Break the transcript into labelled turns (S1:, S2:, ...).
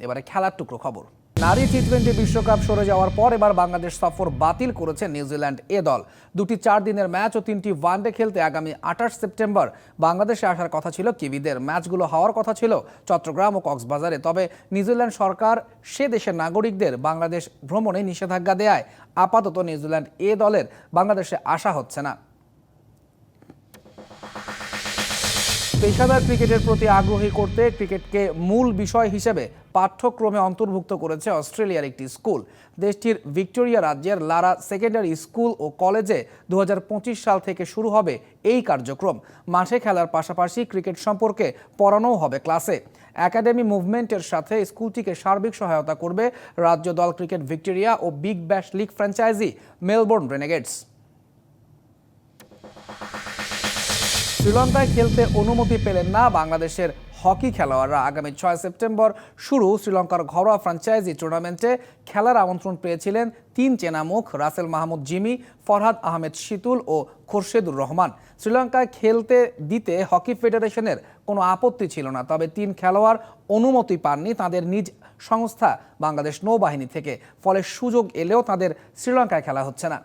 S1: এবারে খেলার টুকরো খবর। নারী টি-20 বিশ্বকাপ সরে যাওয়ার পর এবার বাংলাদেশ সফর বাতিল করেছে নিউজিল্যান্ড এ দল। দুটি 4 দিনের ম্যাচ ও 3টি ওয়ানডে খেলতে আগামী 28 সেপ্টেম্বর বাংলাদেশে আসার কথা ছিল কিবিদের। ম্যাচগুলো হওয়ার কথা ছিল চট্টগ্রাম ও কক্সবাজারে। তবে নিউজিল্যান্ড সরকার সে দেশের নাগরিকদের বাংলাদেশ ভ্রমণে নিষেধাজ্ঞা দেয়ায় আপাতত নিউজিল্যান্ড এ দলের বাংলাদেশে আসা হচ্ছে না। পেশাদার ক্রিকেটের প্রতি আগ্রহী করতে ক্রিকেটকে মূল বিষয় হিসেবে পাঠ্যক্রমে অন্তর্ভুক্ত করেছে অস্ট্রেলিয়ার একটি স্কুল। দেশটির ভিক্টোরিয়া রাজ্যের লারা সেকেন্ডারি স্কুল ও কলেজে 2025 সাল থেকে শুরু হবে এই কার্যক্রম। মাঠে খেলার পাশাপাশি ক্রিকেট সম্পর্কে পড়ানোও হবে ক্লাসে। একাডেমি মুভমেন্টের সাথে স্কুলটিকে সার্বিক সহায়তা করবে রাজ্য দল ক্রিকেট ভিক্টোরিয়া ও Big Bash league franchise Melbourne Renegades. শ্রীলঙ্কায় খেলতে অনুমতি পেলেন না বাংলাদেশের হকি খেলোয়াড়রা। আগামী 6 সেপ্টেম্বর শুরু শ্রীলঙ্কার ঘরোয়া ফ্র্যাঞ্চাইজি টুর্নামেন্টে খেলার আমন্ত্রণ পেয়েছিলেন 3 চেনা মুখ রাসেল মাহমুদ জিমি, ফরহাদ আহমেদ শীতুল ও খোরশেদুর রহমান। শ্রীলঙ্কায় খেলতে দিতে হকি ফেডারেশনের কোনো আপত্তি ছিল না, তবে 3 খেলোয়াড় অনুমতি পাননি তাদের নিজ সংস্থা বাংলাদেশ নৌবাহিনী থেকে। ফলে সুযোগ এলেও তাদের শ্রীলঙ্কায় খেলা হচ্ছে না।